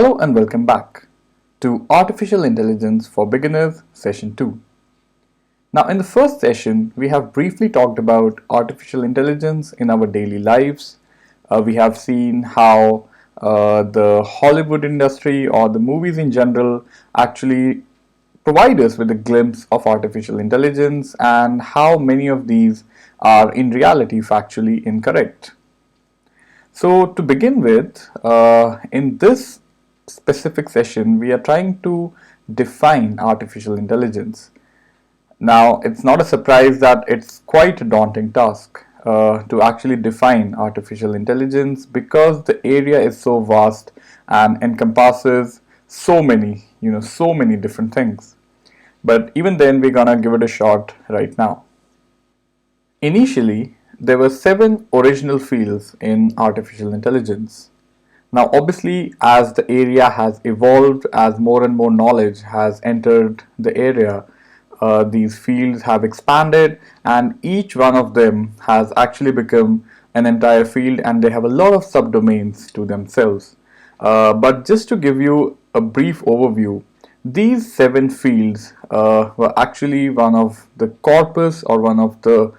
Hello and welcome back to Artificial Intelligence for Beginners Session 2. Now, in the first session, we have briefly talked about artificial intelligence in our daily lives. We have seen how the Hollywood industry or the movies in general actually provide us with a glimpse of artificial intelligence and how many of these are in reality factually incorrect. So to begin with, in this specific session, we are trying to define artificial intelligence. Now, it's not a surprise that it's quite a daunting task to actually define artificial intelligence because the area is so vast and encompasses so many different things. But even then, we're gonna give it a shot right now. Initially, there were 7 original fields in artificial intelligence. Now, obviously, as the area has evolved, as more and more knowledge has entered the area, these fields have expanded, and each one of them has actually become an entire field, and they have a lot of subdomains to themselves. But just to give you a brief overview, these 7 fields were actually one of the corpus or one of the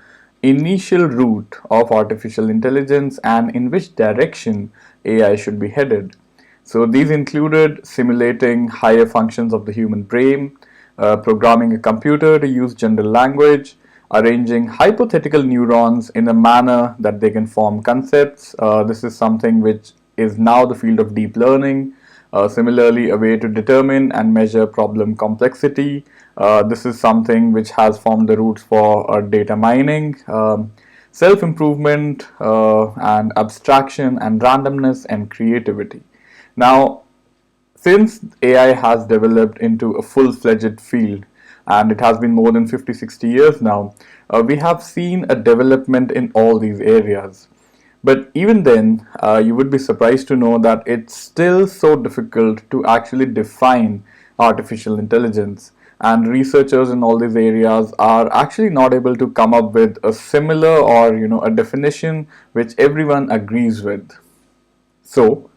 initial route of artificial intelligence and in which direction AI should be headed. So these included simulating higher functions of the human brain, programming a computer to use general language, arranging hypothetical neurons in a manner that they can form concepts. This is something which is now the field of deep learning. Similarly, a way to determine and measure problem complexity. This is something which has formed the roots for data mining, self-improvement, and abstraction and randomness and creativity. Now, since AI has developed into a full-fledged field, and it has been more than 50-60 years now, we have seen a development in all these areas. But even then, you would be surprised to know that it's still so difficult to actually define artificial intelligence. And researchers in all these areas are actually not able to come up with a similar or a definition which everyone agrees with. So,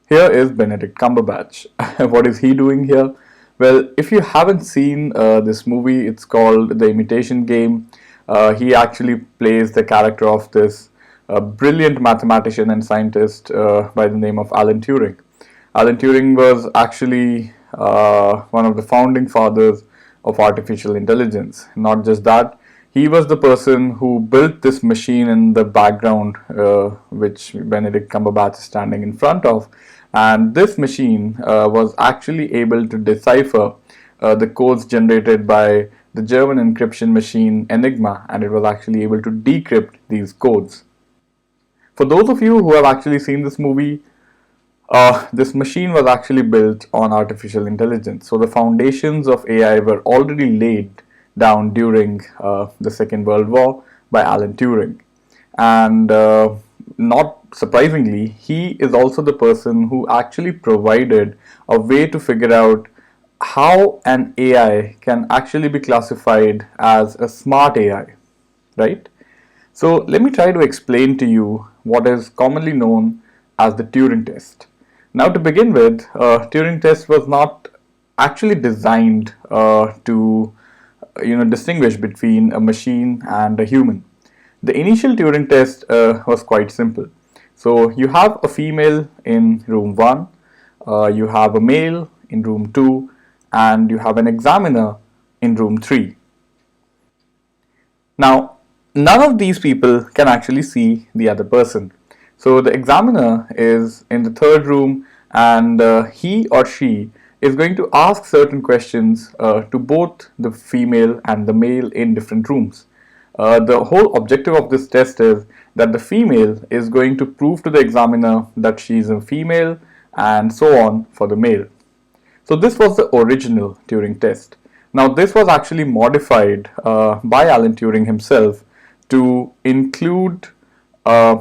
here is Benedict Cumberbatch. What is he doing here? Well, if you haven't seen this movie, it's called The Imitation Game. He actually plays the character of this brilliant mathematician and scientist by the name of Alan Turing. Alan Turing was actually one of the founding fathers of artificial intelligence. Not just that, he was the person who built this machine in the background, which Benedict Cumberbatch is standing in front of. And this machine was actually able to decipher the codes generated by the German encryption machine Enigma, and it was actually able to decrypt these codes. For those of you who have actually seen this movie, this machine was actually built on artificial intelligence. So the foundations of AI were already laid down during the Second World War by Alan Turing. And not surprisingly, he is also the person who actually provided a way to figure out how an AI can actually be classified as a smart AI, right? So let me try to explain to you what is commonly known as the Turing test. Now, to begin with, Turing test was not actually designed to distinguish between a machine and a human. The initial Turing test was quite simple. So you have a female in room 1, you have a male in room 2, and you have an examiner in room 3. Now, none of these people can actually see the other person. So the examiner is in the third room, and he or she is going to ask certain questions to both the female and the male in different rooms. The whole objective of this test is that the female is going to prove to the examiner that she is a female, and so on for the male. So this was the original Turing test. Now this was actually modified by Alan Turing himself to include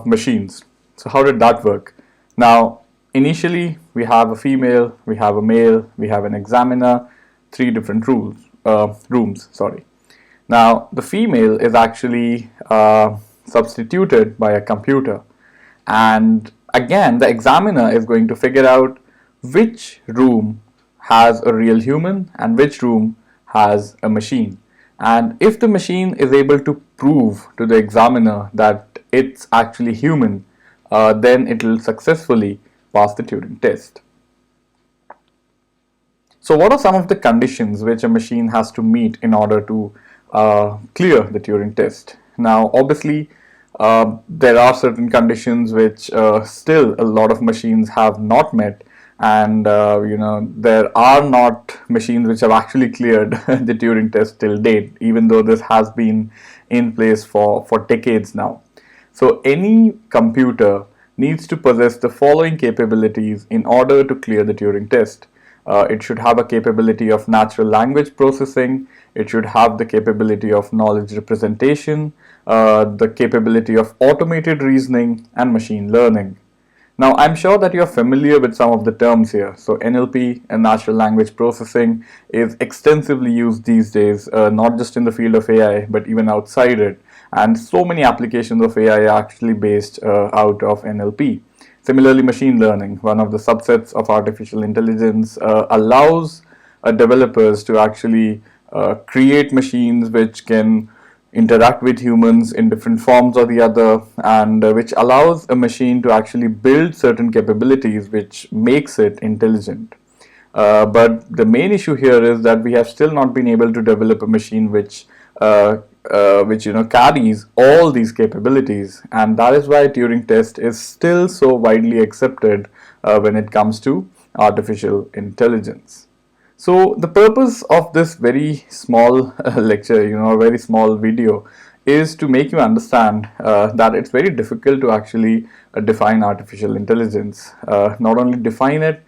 machines. So how did that work? Now initially we have a female, we have a male, we have an examiner, 3 different rooms. Sorry. Now the female is actually substituted by a computer, and again the examiner is going to figure out which room has a real human and which room has a machine. And if the machine is able to prove to the examiner that it's actually human, then it will successfully pass the Turing test. So what are some of the conditions which a machine has to meet in order to clear the Turing test? Now, obviously, there are certain conditions which still a lot of machines have not met, and there are not machines which have actually cleared the Turing test till date, even though this has been in place for decades now. So any computer needs to possess the following capabilities in order to clear the Turing test. It should have a capability of natural language processing. It should have the capability of knowledge representation, the capability of automated reasoning, and machine learning. Now, I'm sure that you're familiar with some of the terms here. So, NLP and natural language processing is extensively used these days, not just in the field of AI, but even outside it. And so many applications of AI are actually based out of NLP. Similarly, machine learning, one of the subsets of artificial intelligence, allows developers to actually create machines which can interact with humans in different forms or the other, and which allows a machine to actually build certain capabilities which makes it intelligent. But the main issue here is that we have still not been able to develop a machine which carries all these capabilities, and that is why Turing test is still so widely accepted when it comes to artificial intelligence. So the purpose of this very small lecture, a very small video, is to make you understand that it's very difficult to actually define artificial intelligence. Not only define it,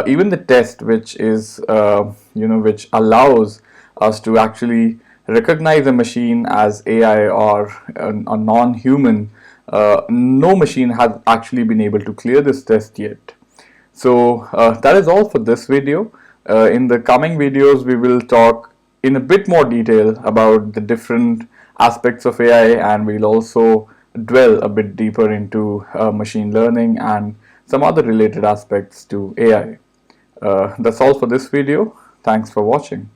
even the test, which is which allows us to actually recognize a machine as AI or a non-human. No machine has actually been able to clear this test yet. So that is all for this video. In the coming videos, we will talk in a bit more detail about the different aspects of AI, and we'll also dwell a bit deeper into machine learning and some other related aspects to AI. That's all for this video. Thanks for watching.